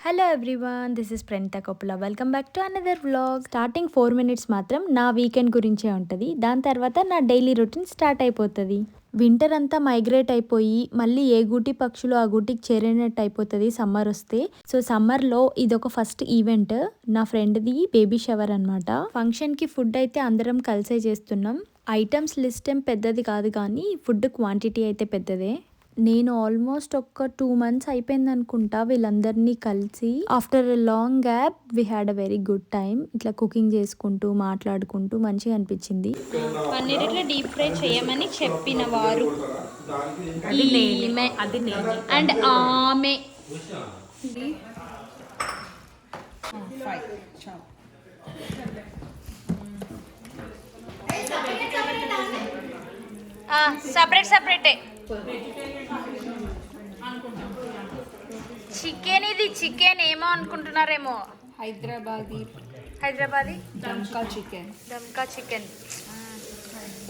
Hello everyone, this is Praneetha Koppula. Welcome back to another vlog. Starting 4 minutes మాత్రం నా weekend గురించే ఉంటుంది. దాని తర్వాత నా డైలీ రొటీన్ స్టార్ట్ అయిపోతుంది. వింటర్ అంతా మైగ్రేట్ అయిపోయి మళ్ళీ ఏ గూటి పక్షులు ఆ గూటికి చేరినట్టు అయిపోతుంది సమ్మర్ వస్తే. సో సమ్మర్లో ఇదొక ఫస్ట్ ఈవెంట్. నా ఫ్రెండ్ది బేబీ షవర్ అనమాట. ఫంక్షన్కి ఫుడ్ అయితే అందరం కలిసే చేస్తున్నాం. ఐటమ్స్ లిస్ట్ ఏం పెద్దది కాదు, కానీ ఫుడ్ క్వాంటిటీ అయితే పెద్దదే. నేను ఆల్మోస్ట్ ఒక 2 months అయిపోయింది అనుకుంటా వీళ్ళందరినీ కలిసి. After a long gap we had a very good time. ఇట్లా కుకింగ్ చేసుకుంటూ మాట్లాడుకుంటూ మంచిగా అనిపించింది. పన్నీర్ ఇట్లా డీప్ ఫ్రై చేయమని చెప్పిన వారు అండ్ ఆమె సపరేటే చికెన్. ఇది చికెన్ ఏమో అనుకుంటున్నారేమో. హైదరాబాదీ దమ్కా చికెన్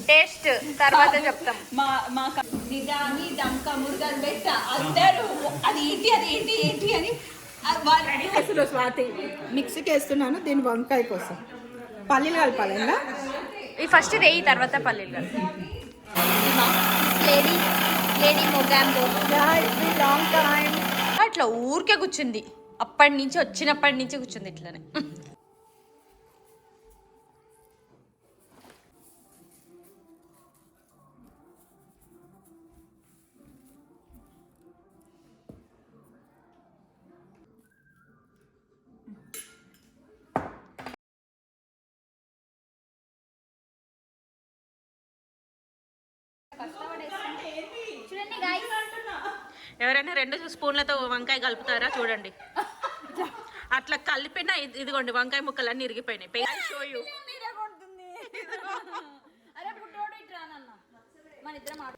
టేస్ట్ తర్వాత చెప్తాం. నిజాన్ని దమ్కా మురుగల్ బెట్ట అందరూ అది ఏంటి అని అసలు స్వాతి మిక్సీకి వేస్తున్నాను. దీని వంకాయ కోసం పల్లీలు కలపాలండి. ఈ ఫస్ట్ వేయి తర్వాత పల్లీలు కలిపి. లేడీ మొగాంబో లాంగ్ టైం అట్లా ఊరికే కూర్చుంది. వచ్చినప్పటి నుంచి కూర్చుంది ఇట్లానే. ఎవరైనా 2 స్పూన్లతో వంకాయ కలుపుతారా చూడండి. అట్లా కలిపిన ఇదిగోండి వంకాయ ముక్కలన్నీ ఇరిగిపోయినాయి. షోయు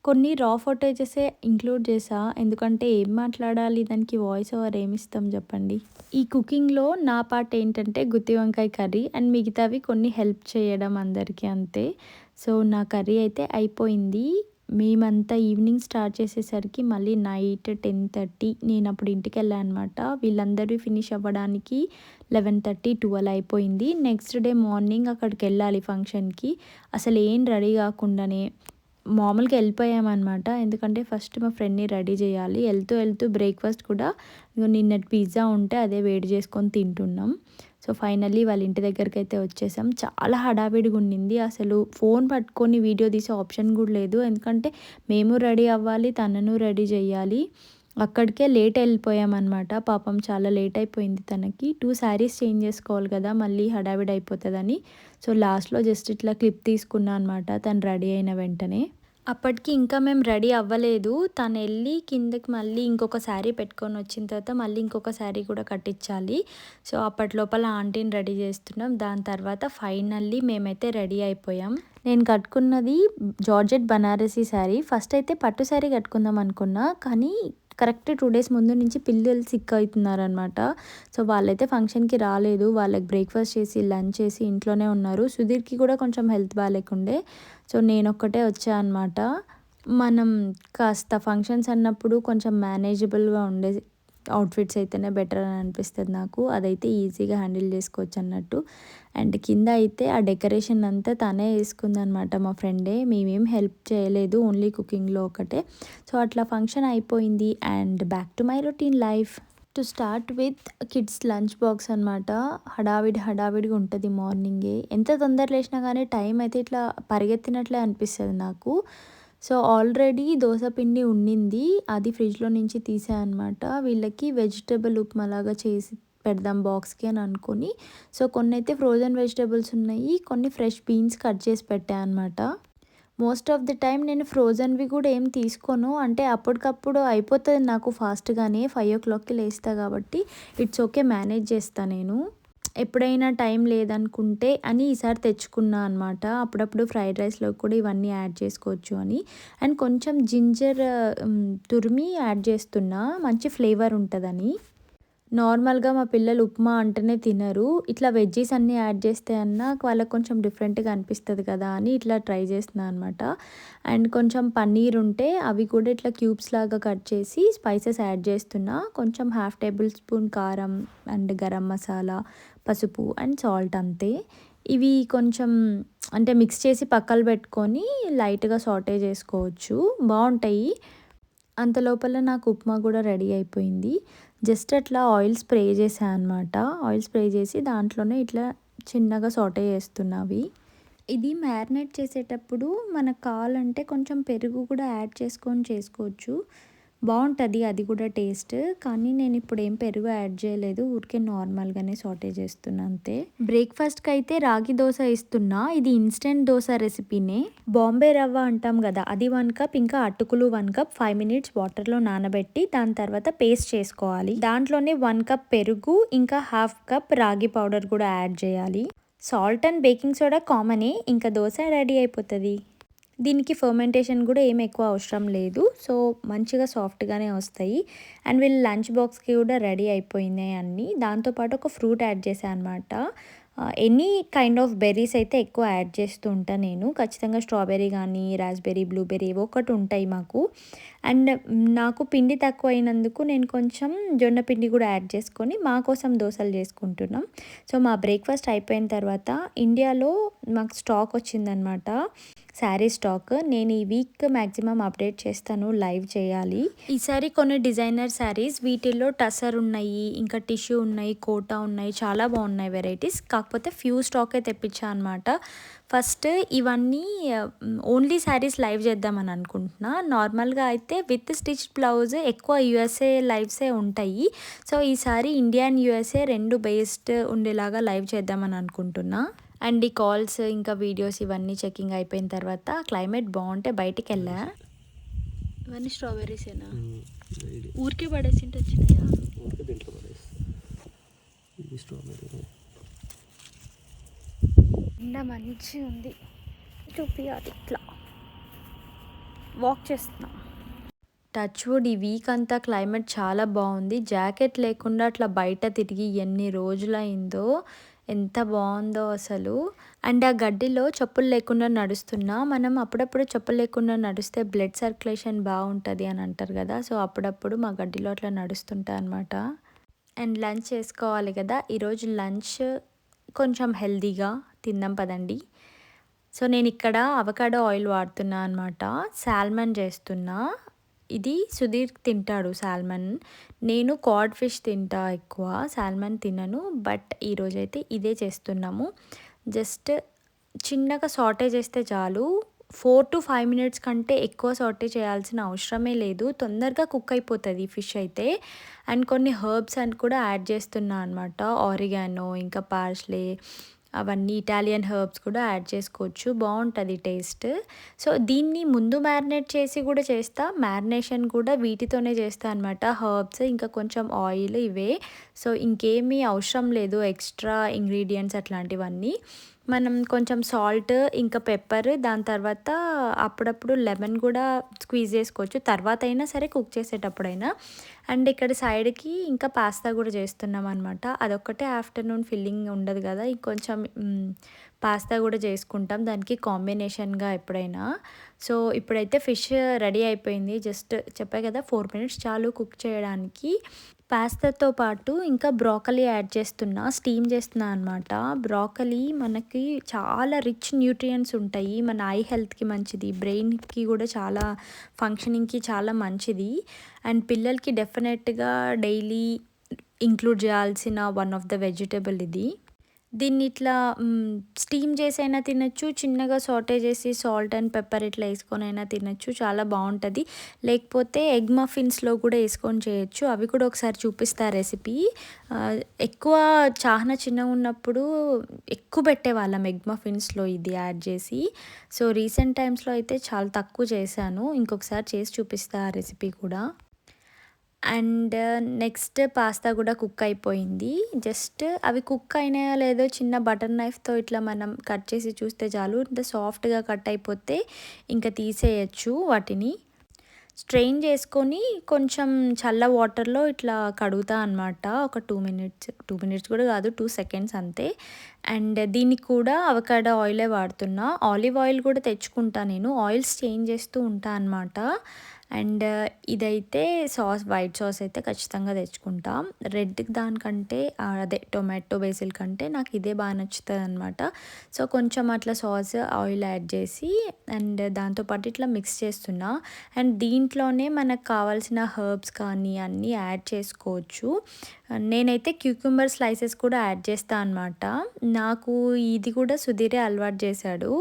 కొన్ని రా ఫోటేజెసే ఇంక్లూడ్ చేసా, ఎందుకంటే ఏం మాట్లాడాలి, దానికి వాయిస్ ఓవర్ ఏమిస్తాం చెప్పండి. ఈ కుకింగ్లో నా పార్ట్ ఏంటంటే గుత్తి వంకాయ కర్రీ అండ్ మిగతావి కొన్ని హెల్ప్ చేయడం అందరికీ, అంతే. సో నా కర్రీ అయితే అయిపోయింది. మేమంతా ఈవినింగ్ స్టార్ట్ చేసేసరికి మళ్ళీ నైట్ 10:30 నేను అప్పుడు ఇంటికి వెళ్ళాను అనమాట. వీళ్ళందరూ ఫినిష్ అవ్వడానికి 11:30, 12 అయిపోయింది. నెక్స్ట్ డే మార్నింగ్ అక్కడికి వెళ్ళాలి ఫంక్షన్కి. అసలు ఏం రెడీ కాకుండానే మామూలుగా వెళ్ళిపోయామన్నమాట. ఎందుకంటే ఫస్ట్ మా ఫ్రెండ్ని రెడీ చేయాలి. వెళ్తూ బ్రేక్ఫాస్ట్ కూడా నిన్నటి పిజ్జా ఉంటే అదే వేడి చేసుకొని తింటున్నాం. సో ఫైనల్లీ వాళ్ళ ఇంటి దగ్గరికి అయితే వచ్చేసాం. చాలా హడావిడిగా ఉండింది. అసలు ఫోన్ పట్టుకొని వీడియో తీసే ఆప్షన్ కూడా లేదు, ఎందుకంటే మేము రెడీ అవ్వాలి, తనను రెడీ చేయాలి. అక్కడికే లేట్ వెళ్ళిపోయామన్నమాట. పాపం చాలా లేట్ అయిపోయింది తనకి. 2 sarees చేంజ్ చేసుకోవాలి కదా, మళ్ళీ హడావిడి అయిపోతుందని. సో లాస్ట్లో జస్ట్ ఇట్లా క్లిప్ తీసుకున్నా అనమాట తను రెడీ అయిన వెంటనే. అప్పటికి ఇంకా మేము రెడీ అవ్వలేదు. తను వెళ్ళి కిందకి మళ్ళీ ఇంకొక శారీ పెట్టుకొని వచ్చిన తర్వాత మళ్ళీ ఇంకొక శారీ కూడా కట్టించాలి. సో అప్పటి లోపల ఆంటీని రెడీ చేస్తున్నాం. దాని తర్వాత ఫైనల్లీ మేమైతే రెడీ అయిపోయాం. నేను కట్టుకున్నది జార్జెట్ బనారసీ శారీ. ఫస్ట్ అయితే పట్టు శారీ కట్టుకుందాం అనుకున్నా, కానీ కరెక్ట్ 2 days ముందు నుంచి పిల్లలు సిక్ అవుతున్నారనమాట. సో వాళ్ళైతే ఫంక్షన్కి రాలేదు. వాళ్ళకి బ్రేక్ఫాస్ట్ చేసి లంచ్ చేసి ఇంట్లోనే ఉన్నారు. సుధీర్కి కూడా కొంచెం హెల్త్ బాగాలేకుండే. సో నేను ఒక్కటే వచ్చా అనమాట. మనం కాస్త ఫంక్షన్స్ అన్నప్పుడు కొంచెం మేనేజబుల్గా ఉండే అవుట్ఫిట్స్ అయితేనే బెటర్ అని అనిపిస్తుంది నాకు. అదైతే ఈజీగా హ్యాండిల్ చేసుకోవచ్చు అన్నట్టు. అండ్ కింద అయితే ఆ డెకరేషన్ అంతా తనే వేసుకుందనమాట, మా ఫ్రెండే. మేమేం హెల్ప్ చేయలేదు, ఓన్లీ కుకింగ్లో ఒకటే. సో అట్లా ఫంక్షన్ అయిపోయింది. And back to my routine life. To start with kids lunch box అనమాట. హడావిడిగా ఉంటుంది మార్నింగే. ఎంత తొందర లేచినా కానీ టైం అయితే ఇట్లా పరిగెత్తినట్లే అనిపిస్తుంది నాకు. సో ఆల్రెడీ దోశ పిండి ఉండింది, అది ఫ్రిడ్జ్లో నుంచి తీసా అనమాట. వీళ్ళకి వెజిటేబుల్ ఉప్మా లాగా చేసి పెడదాం బాక్స్కి అని అనుకొని. సో కొన్ని అయితే ఫ్రోజన్ వెజిటేబుల్స్ ఉన్నాయి, కొన్ని ఫ్రెష్ బీన్స్ కట్ చేసి పెట్టా అనమాట. మోస్ట్ ఆఫ్ ది టైం నేను ఫ్రోజన్వి కూడా ఏం తీసుకోను, అంటే అప్పటికప్పుడు అయిపోతుంది నాకు ఫాస్ట్గానే. 5 o'clockకి లేస్తా కాబట్టి ఇట్స్ ఓకే, మేనేజ్ చేస్తా నేను. ఎప్పుడైనా టైం లేదనుకుంటే అని ఈసారి తెచ్చుకున్నా అనమాట. అప్పుడప్పుడు ఫ్రైడ్ రైస్లో కూడా ఇవన్నీ యాడ్ చేసుకోవచ్చు అని. అండ్ కొంచెం జింజర్ తురిమి యాడ్ చేస్తున్నా, మంచి ఫ్లేవర్ ఉంటుందని. నార్మల్గా మా పిల్లలు ఉప్మా అంటేనే తినరు. ఇట్లా వెజ్జీస్ అన్నీ యాడ్ చేస్తే అన్నా వాళ్ళకి కొంచెం డిఫరెంట్గా అనిపిస్తుంది కదా అని ఇట్లా ట్రై చేస్తున్నాను అనమాట. అండ్ కొంచెం పన్నీర్ ఉంటే అవి కూడా ఇట్లా క్యూబ్స్ లాగా కట్ చేసి స్పైసెస్ యాడ్ చేస్తున్నా. కొంచెం 1/2 టేబుల్ స్పూన్ కారం అండ్ గరం మసాలా, పసుపు అండ్ సాల్ట్ అంతే. ఇవి కొంచెం అంటే మిక్స్ చేసి పక్కన పెట్టుకొని లైట్గా సాటే చేసుకోవచ్చు, బాగుంటాయి. అంత లోపల నాకు ఉప్మా కూడా రెడీ అయిపోయింది. జస్ట్ అట్లా ఆయిల్ స్ప్రే చేశాను అనమాట. ఆయిల్ స్ప్రే చేసి దాంట్లోనే ఇట్లా చిన్నగా సాటే చేస్తున్నవి. ఇది మ్యారినేట్ చేసేటప్పుడు మనకు కావాలంటే కొంచెం పెరుగు కూడా యాడ్ చేసుకొని చేసుకోవచ్చు, బాగుంటుంది అది కూడా టేస్ట్. కానీ నేను ఇప్పుడు ఏం పెరుగు యాడ్ చేయలేదు, ఊరికే నార్మల్గానే సాటే చేస్తున్నా అంతే. బ్రేక్ఫాస్ట్కి అయితే రాగి దోశ ఇస్తున్నా. ఇది ఇన్స్టెంట్ దోశ రెసిపీనే. బాంబే రవ్వ అంటాం కదా, అది 1 కప్, ఇంకా అటుకులు 1 కప్ 5 మినిట్స్ వాటర్లో నానబెట్టి దాని తర్వాత పేస్ట్ చేసుకోవాలి. దాంట్లోనే 1 కప్ పెరుగు ఇంకా 1/2 కప్ రాగి పౌడర్ కూడా యాడ్ చేయాలి. సాల్ట్ అండ్ బేకింగ్ సోడా కామనే, ఇంకా దోశ రెడీ అయిపోతుంది. దీనికి ఫర్మెంటేషన్ కూడా ఏం ఎక్కువ అవసరం లేదు, సో మంచిగా సాఫ్ట్గానే వస్తాయి. అండ్ వీళ్ళు లంచ్ బాక్స్కి కూడా రెడీ అయిపోయినాయి అన్నీ. దాంతోపాటు ఒక ఫ్రూట్ యాడ్ చేశాను అనమాట. ఎనీ కైండ్ ఆఫ్ బెర్రీస్ అయితే ఎక్కువ యాడ్ చేస్తూ ఉంటాను నేను. ఖచ్చితంగా స్ట్రాబెర్రీ కానీ రాస్బెర్రీ, బ్లూబెర్రీ ఏవో ఒకటి ఉంటాయి మాకు. అండ్ నాకు పిండి తక్కువ అయినందుకు నేను కొంచెం జొన్న పిండి కూడా యాడ్ చేసుకొని మా కోసం దోశలు చేసుకుంటున్నాం. సో మా బ్రేక్ఫాస్ట్ అయిపోయిన తర్వాత ఇండియాలో మాకు స్టాక్ వచ్చిందనమాట, శారీ స్టాక్. నేను ఈ వీక్ మ్యాక్సిమం అప్డేట్ చేస్తాను, లైవ్ చేయాలి. ఈసారి కొన్ని డిజైనర్ శారీస్, వీటిల్లో టసర్ ఉన్నాయి, ఇంకా టిష్యూ ఉన్నాయి, కోటా ఉన్నాయి, చాలా బాగున్నాయి వెరైటీస్. కాకపోతే ఫ్యూ స్టాకే తెప్పించా అనమాట. ఫస్ట్ ఇవన్నీ ఓన్లీ శారీస్ లైవ్ చేద్దామని అనుకుంటున్నా. నార్మల్గా అయితే విత్ స్టిచ్ బ్లౌజ్ ఎక్కువ యూఎస్ఏ లైవ్సే ఉంటాయి. సో ఈసారి ఇండియా అండ్ యూఎస్ఏ రెండు బేస్డ్ ఉండేలాగా లైవ్ చేద్దామని అనుకుంటున్నా. అండ్ ఈ కాల్స్ ఇంకా వీడియోస్ ఇవన్నీ చెకింగ్ అయిపోయిన తర్వాత క్లైమేట్ బాగుంటే బయటికి వెళ్ళా. ఇవన్నీ స్ట్రాబెర్రీసేనా? ఊరికే పడేసింటే వచ్చినాయా? ఎండ మంచి ఉంది, చూపియాలి. ఇట్లా వాక్ చేస్తున్నా. టచ్ వుడ్ ఈ వీక్ అంతా క్లైమేట్ చాలా బాగుంది. జాకెట్ లేకుండా అట్లా బయట తిరిగి ఎన్ని రోజులైందో, ఎంత బాగుందో అసలు. అండ్ ఆ గడ్డిలో చెప్పులు లేకుండా నడుస్తున్నా. మనం అప్పుడప్పుడు చెప్పులు లేకుండా నడిస్తే బ్లడ్ సర్క్యులేషన్ బాగుంటుంది అని అంటారు కదా, సో అప్పుడప్పుడు మా గడ్డిలో అట్లా నడుస్తుంటా అనమాట. అండ్ లంచ్ చేసుకోవాలి కదా, ఈరోజు లంచ్ కొంచెం హెల్తీగా తిందాం పదండి. సో నేను ఇక్కడ అవకాడో ఆయిల్ వాడుతున్నా అనమాట. సాల్మన్ చేస్తున్నా. ఇది సుధీర్ తింటాడు సాల్మన్, నేను కాడ్ ఫిష్ తింటా ఎక్కువ, సాల్మన్ తినను. బట్ ఈరోజైతే ఇదే చేస్తున్నాము. జస్ట్ చిన్నగా సాటే చేస్తే చాలు. 4 to 5 మినిట్స్ కంటే ఎక్కువ సాటే చేయాల్సిన అవసరమే లేదు, తొందరగా కుక్ అయిపోతుంది ఫిష్ అయితే. అండ్ కొన్ని హర్బ్స్ అని కూడా యాడ్ చేస్తున్నా అనమాట, ఆరిగానో ఇంకా పార్స్లే, అవన్నీ ఇటాలియన్ హర్బ్స్ కూడా యాడ్ చేసుకోవచ్చు, బాగుంటుంది టేస్ట్. సో దీన్ని ముందు మ్యారినేట్ చేసి కూడా చేస్తా, మ్యారినేషన్ కూడా వీటితోనే చేస్తా అనమాట. హర్బ్స్ ఇంకా కొంచెం ఆయిల్ ఇవే, సో ఇంకేమీ అవసరం లేదు ఎక్స్ట్రా ఇంగ్రీడియంట్స్ అట్లాంటివన్నీ. మనం కొంచెం సాల్ట్ ఇంకా పెప్పర్, దాని తర్వాత అప్పుడప్పుడు లెమన్ కూడా స్క్వీజ్ చేసుకోవచ్చు, తర్వాత అయినా సరే కుక్ చేసేటప్పుడైనా. అండ్ ఇక్కడ సైడ్కి ఇంకా పాస్తా కూడా చేస్తున్నాం అనమాట. అదొక్కటే ఆఫ్టర్నూన్ ఫిల్లింగ్ ఉండదు కదా, ఇంకొంచెం పాస్తా కూడా చేసుకుంటాం దానికి కాంబినేషన్గా ఎప్పుడైనా. సో ఇప్పుడైతే ఫిష్ రెడీ అయిపోయింది. జస్ట్ చెప్పా కదా 4 మినిట్స్ చాలు కుక్ చేయడానికి. పాస్తాతో పాటు ఇంకా బ్రోకలీ యాడ్ చేస్తున్నా, స్టీమ్ చేస్తున్నా అనమాట. బ్రోకలీ మనకి చాలా రిచ్ న్యూట్రియంట్స్ ఉంటాయి, మన ఐ హెల్త్కి మంచిది, బ్రెయిన్కి కూడా చాలా ఫంక్షనింగ్కి చాలా మంచిది. అండ్ పిల్లలకి డెఫినెట్గా డైలీ ఇంక్లూడ్ చేయాల్సిన వన్ ఆఫ్ ద వెజిటేబుల్ ఇది. దీన్ని ఇట్లా స్టీమ్ చేసి అయినా తినచ్చు, చిన్నగా సాటే చేసి సాల్ట్ అండ్ పెప్పర్ ఇట్లా వేసుకొని అయినా తినచ్చు, చాలా బాగుంటుంది. లేకపోతే ఎగ్ మఫిన్స్లో కూడా వేసుకొని చేయొచ్చు, అవి కూడా ఒకసారి చూపిస్తా రెసిపీ. ఎక్కువ చాలా చిన్నగా ఉన్నప్పుడు ఎక్కువ పెట్టేవాళ్ళం ఎగ్ మఫిన్స్లో ఇది యాడ్ చేసి. సో రీసెంట్ టైమ్స్లో అయితే చాలా తక్కువ చేశాను, ఇంకొకసారి చేసి చూపిస్తా ఆ రెసిపీ కూడా. అండ్ నెక్స్ట్ పాస్తా కూడా కుక్ అయిపోయింది. జస్ట్ అవి కుక్ అయినాయో లేదో చిన్న బటర్ నైఫ్తో ఇట్లా మనం కట్ చేసి చూస్తే చాలు, ఇంత సాఫ్ట్గా కట్ అయిపోతే ఇంకా తీసేయచ్చు వాటిని. స్ట్రెయిన్ చేసుకొని కొంచెం చల్ల వాటర్లో ఇట్లా కడుగుతా అనమాట. ఒక 2 మినిట్స్ కూడా కాదు, 2 సెకండ్స్ అంతే. అండ్ దీనికి కూడా అవకాడో ఆయిలే వాడుతున్నా. ఆలివ్ ఆయిల్ కూడా తెచ్చుకుంటా నేను, ఆయిల్స్ చేంజ్ చేస్తూ ఉంటా అనమాట. అండ్ ఇదైతే వైట్ సాస్ అయితే ఖచ్చితంగా తెచ్చుకుంటా. రెడ్ దానికంటే అదే టొమాటో బేసిల్ కంటే నాకు ఇదే బాగా నచ్చుతుంది అనమాట. సో కొంచెం అట్లా సాస్ ఆయిల్ యాడ్ చేసి అండ్ దాంతోపాటు ఇట్లా మిక్స్ చేస్తున్నా. అండ్ దీంట్లోనే మనకు కావాల్సిన హర్బ్స్ కానీ అన్నీ యాడ్ చేసుకోవచ్చు. నేనైతే క్యూక్యూంబర్ స్లైసెస్ కూడా యాడ్ చేస్తా అనమాట. నాకు ఇది కూడా సుధీరే అలవాటు చేశాడు.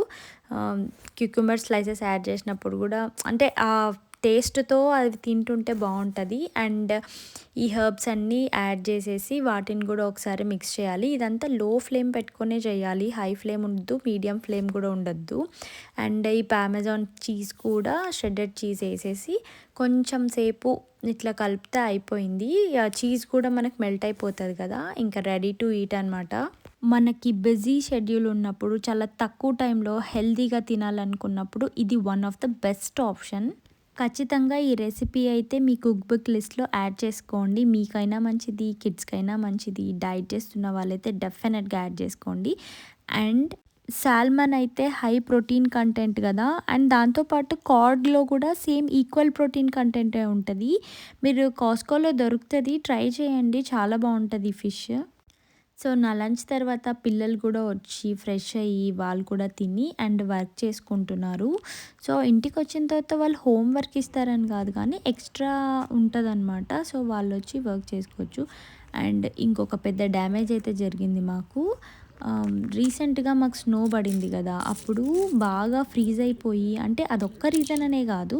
క్యూక్యూంబర్ స్లైసెస్ యాడ్ చేసినప్పుడు కూడా అంటే ఆ టేస్ట్తో అది తింటుంటే బాగుంటుంది. అండ్ ఈ హర్బ్స్ అన్నీ యాడ్ చేసేసి వాటిని కూడా ఒకసారి మిక్స్ చేయాలి. ఇదంతా లో ఫ్లేమ్ పెట్టుకునే చేయాలి, హై ఫ్లేమ్ ఉండద్దు, మీడియం ఫ్లేమ్ కూడా ఉండద్దు. అండ్ ఈ పామెజాన్ చీజ్ కూడా షెడ్డెడ్ చీజ్ వేసేసి కొంచెం సేపు ఇట్లా కలిపితే అయిపోయింది. ఆ చీజ్ కూడా మనకు మెల్ట్ అయిపోతుంది కదా, ఇంకా రెడీ టు ఈట్ అనమాట. మనకి బిజీ షెడ్యూల్ ఉన్నప్పుడు చాలా తక్కువ టైంలో హెల్తీగా తినాలనుకున్నప్పుడు ఇది one of the best option. ఖచ్చితంగా ఈ రెసిపీ అయితే మీ కుక్ బుక్ లిస్ట్లో యాడ్ చేసుకోండి. మీకైనా మంచిది, కిడ్స్కైనా మంచిది, డైట్ చేస్తున్న వాళ్ళైతే డెఫినెట్గా యాడ్ చేసుకోండి. అండ్ సాల్మన్ అయితే హై ప్రోటీన్ కంటెంట్ కదా, అండ్ దాంతోపాటు కార్డ్లో కూడా సేమ్ ఈక్వల్ ప్రోటీన్ కంటెంటే ఉంటుంది. మీరు కాస్కోలో దొరుకుతుంది, ట్రై చేయండి, చాలా బాగుంటుంది ఈ ఫిష్. సో నా లంచ్ తర్వాత పిల్లలు కూడా వచ్చి ఫ్రెష్ అయ్యి వాళ్ళు కూడా తిని అండ్ వర్క్ చేసుకుంటున్నారు. సో ఇంటికి వచ్చిన తర్వాత వాళ్ళు హోంవర్క్ ఇస్తారని కాదు కానీ ఎక్స్ట్రా ఉంటుందన్నమాట. సో వాళ్ళు వచ్చి వర్క్ చేసుకోవచ్చు. అండ్ ఇంకొక పెద్ద డ్యామేజ్ అయితే జరిగింది మాకు. రీసెంట్గా మాకు స్నో పడింది కదా, అప్పుడు బాగా ఫ్రీజ్ అయిపోయి, అంటే అదొక్క రీజన్ అనే కాదు,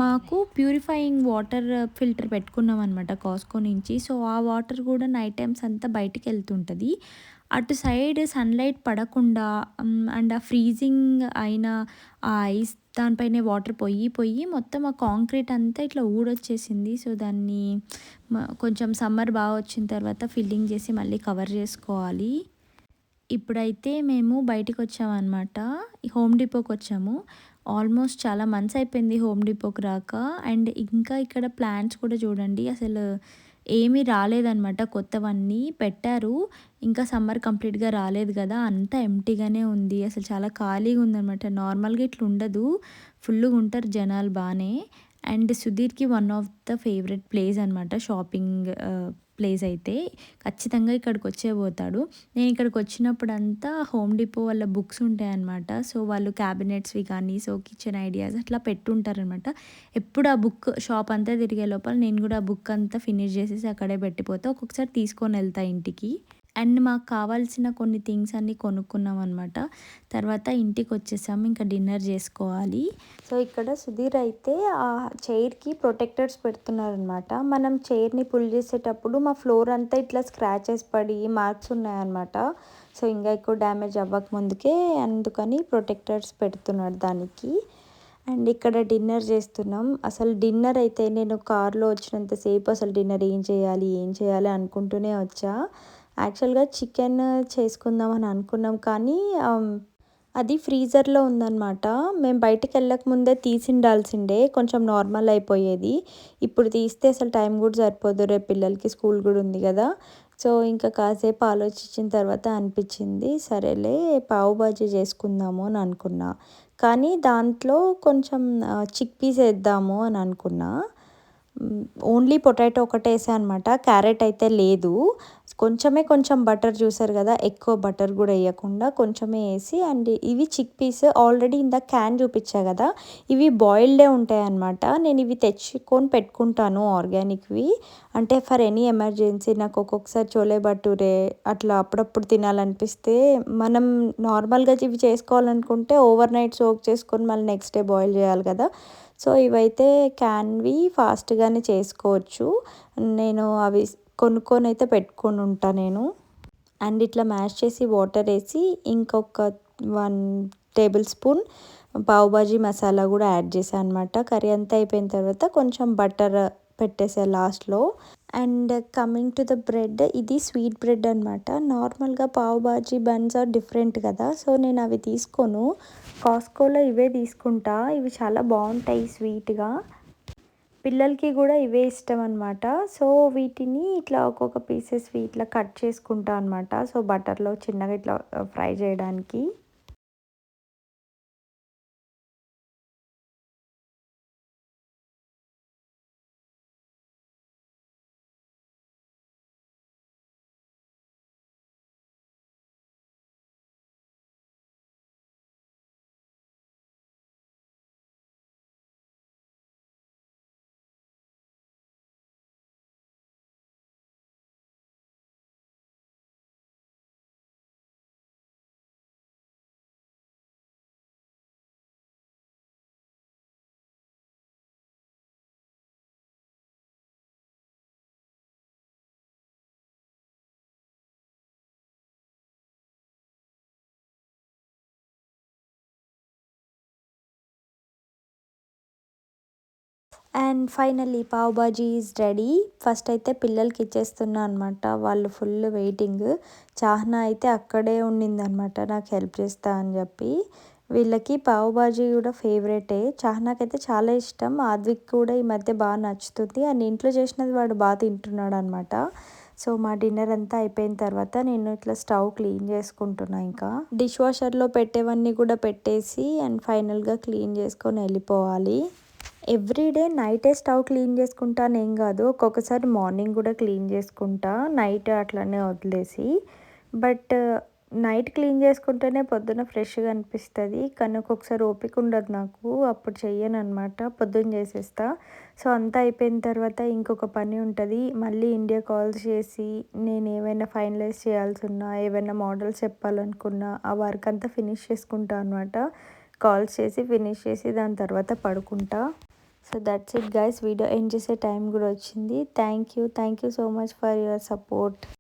మాకు ప్యూరిఫైయింగ్ వాటర్ ఫిల్టర్ పెట్టుకున్నాం అనమాట కాస్కో నుంచి. సో ఆ వాటర్ కూడా నైట్ టైమ్స్ అంతా బయటికి వెళ్తుంటుంది. అటు సైడ్ సన్లైట్ పడకుండా అండ్ ఆ ఫ్రీజింగ్ అయిన ఆ ఐస్ దానిపైనే వాటర్ పొయ్యి మొత్తం ఆ కాంక్రీట్ అంతా ఇట్లా ఊడొచ్చేసింది. సో దాన్ని కొంచెం సమ్మర్ బాగా వచ్చిన తర్వాత ఫిల్లింగ్ చేసి మళ్ళీ కవర్ చేసుకోవాలి. ఇప్పుడైతే మేము బయటికి వచ్చామన్నమాట, హోమ్ డిపోకి వచ్చాము. ఆల్మోస్ట్ చాలా మంత్స్ అయిపోయింది హోమ్ డిపోకి రాక. అండ్ ఇంకా ఇక్కడ ప్లాంట్స్ కూడా చూడండి, అసలు ఏమీ రాలేదన్నమాట, కొత్తవన్నీ పెట్టారు. ఇంకా సమ్మర్ కంప్లీట్గా రాలేదు కదా, అంతా ఎంటీగానే ఉంది, అసలు చాలా ఖాళీగా ఉందన్నమాట. నార్మల్గా ఇట్లా ఉండదు, ఫుల్గా ఉంటారు జనాలు బాగానే. అండ్ సుధీర్కి one of the favourite place అనమాట షాపింగ్ ప్లేస్ అయితే, ఖచ్చితంగా ఇక్కడికి వచ్చే పోతాడు. నేను ఇక్కడికి వచ్చినప్పుడు అంతా హోమ్ డిపో వాళ్ళ బుక్స్ ఉంటాయన్నమాట. సో వాళ్ళు క్యాబినెట్స్వి కానీ సో కిచెన్ ఐడియాస్ అట్లా పెట్టుంటారనమాట. ఎప్పుడు ఆ బుక్ షాప్ అంతా తిరిగే లోపల నేను కూడా ఆ బుక్ అంతా ఫినిష్ చేసేసి అక్కడే పెట్టిపోతా, ఒక్కొక్కసారి తీసుకొని వెళ్తా ఇంటికి. అండ్ మాకు కావాల్సిన కొన్ని థింగ్స్ అన్నీ కొనుక్కున్నాం అనమాట. తర్వాత ఇంటికి వచ్చేసాము, ఇంకా డిన్నర్ చేసుకోవాలి. సో ఇక్కడ సుధీర్ అయితే ఆ చైర్కి ప్రొటెక్టర్స్ పెడుతున్నారనమాట. మనం చైర్ని పుల్ చేసేటప్పుడు మా ఫ్లోర్ అంతా ఇట్లా స్క్రాచెస్ పడి మార్క్స్ ఉన్నాయన్నమాట. సో ఇంకా ఎక్కువ డ్యామేజ్ అవ్వక ముందుకే అందుకని ప్రొటెక్టర్స్ పెడుతున్నాడు దానికి. అండ్ ఇక్కడ డిన్నర్ చేస్తున్నాం. అసలు డిన్నర్ అయితే నేను కార్లో వచ్చినంతసేపు అసలు డిన్నర్ ఏం చేయాలి అనుకుంటూనే వచ్చా. యాక్చువల్గా చికెన్ చేసుకుందామని అనుకున్నాం కానీ అది ఫ్రీజర్లో ఉందన్నమాట. మేము బయటికి వెళ్ళక ముందే తీసిండాల్సిండే, కొంచెం నార్మల్ అయిపోయేది. ఇప్పుడు తీస్తే అసలు టైం కూడా సరిపోదు, రేపు పిల్లలకి స్కూల్ కూడా ఉంది కదా. సో ఇంకా కాసేపు ఆలోచించిన తర్వాత అనిపించింది, సరేలే పావు బాజీ చేసుకుందాము అని అనుకున్నా. కానీ దాంట్లో కొంచెం చిక్ పీస్ వేద్దాము అని అనుకున్నా. ఓన్లీ పొటాటో ఒకటే వేసా అనమాట, క్యారెట్ అయితే లేదు. కొంచెం బటర్ చూసారు కదా, ఎక్కువ బటర్ కూడా వేయకుండా కొంచెమే వేసి. అండ్ ఇవి చిక్ పీస్ ఆల్రెడీ ఇందాక క్యాన్ చూపించా కదా, ఇవి బాయిల్డే ఉంటాయి అన్నమాట. నేను ఇవి తెచ్చుకొని పెట్టుకుంటాను ఆర్గానిక్వి, అంటే ఫర్ ఎనీ ఎమర్జెన్సీ. నాకు ఒక్కొక్కసారి చోలే భటూరే అట్లా అప్పుడప్పుడు తినాలనిపిస్తే, మనం నార్మల్గా ఇవి చేసుకోవాలనుకుంటే ఓవర్ నైట్ సోక్ చేసుకొని మళ్ళీ నెక్స్ట్ డే బాయిల్ చేయాలి కదా. సో ఇవైతే క్యాన్వి ఫాస్ట్గానే చేసుకోవచ్చు. నేను అవి కొనుక్కొని అయితే పెట్టుకొని ఉంటా నేను. అండ్ ఇట్లా మ్యాష్ చేసి వాటర్ వేసి ఇంకొక 1 టేబుల్ స్పూన్ పావుబాజీ మసాలా కూడా యాడ్ చేశాను అనమాట. కర్రీ అంతా అయిపోయిన తర్వాత కొంచెం బటర్ పెట్టేసా లాస్ట్లో. And coming to the bread, ఇది స్వీట్ బ్రెడ్ అనమాట. నార్మల్గా పావుబాజీ బన్స్ ఆర్ డిఫరెంట్ కదా, సో నేను అవి తీసుకోను, కాస్కోలో ఇవే తీసుకుంటా. ఇవి చాలా బాగుంటాయి స్వీట్గా. పిల్లలకి కూడా ఇవే ఇష్టం అనమాట. సో వీటిని ఇట్లా ఒక్కొక్క పీసెస్వి ఇట్లా కట్ చేసుకుంటా అనమాట. సో బటర్‌లో చిన్నగా ఇట్లా ఫ్రై చేయడానికి. And finally pav bhaji is ready. First అయితే పిల్లలకి ఇచ్చేస్తున్నా అనమాట. వాళ్ళు ఫుల్ వెయిటింగ్. చాహ్నా అయితే అక్కడే ఉండిందనమాట నాకు హెల్ప్ చేస్తా అని చెప్పి. వీళ్ళకి పావ్ బాజీ కూడా ఫేవరెటే. చాహ్నాకైతే చాలా ఇష్టం. ఆద్విక్ కూడా ఈ మధ్య బాగా నచ్చుతుంది. అండ్ ఇంట్లో చేసినది వాడు బాగా తింటున్నాడు అనమాట. సో మా డిన్నర్ అంతా అయిపోయిన తర్వాత నేను ఇట్లా స్టవ్ క్లీన్ చేసుకుంటున్నా. ఇంకా డిష్ వాషర్లో పెట్టేవన్నీ కూడా పెట్టేసి అండ్ ఫైనల్గా క్లీన్ చేసుకొని వెళ్ళిపోవాలి. ఎవ్రీడే నైటే స్టవ్ క్లీన్ చేసుకుంటాను ఏం కాదు. ఒక్కొక్కసారి మార్నింగ్ కూడా క్లీన్ చేసుకుంటా, నైట్ అట్లనే వదిలేసి. బట్ నైట్ క్లీన్ చేసుకుంటేనే పొద్దున ఫ్రెష్గా అనిపిస్తుంది. కానీ ఒక్కొక్కసారి ఓపిక ఉండదు నాకు, అప్పుడు చెయ్యను అనమాట. పొద్దున్న చేసేస్తా. సో అంతా అయిపోయిన తర్వాత ఇంకొక పని ఉంటుంది. మళ్ళీ ఇండియా కాల్స్ చేసి నేను ఏమైనా ఫైనలైజ్ చేయాల్సి ఉన్నా, ఏమైనా మోడల్స్ చెప్పాలనుకున్నా ఆ వర్క్ అంతా ఫినిష్ చేసుకుంటా అనమాట. కాల్స్ చేసి ఫినిష్ చేసి దాని తర్వాత పడుకుంటా. So that's it guys. Video end చేసే టైం కూడా వచ్చింది. Thank you so much for your support.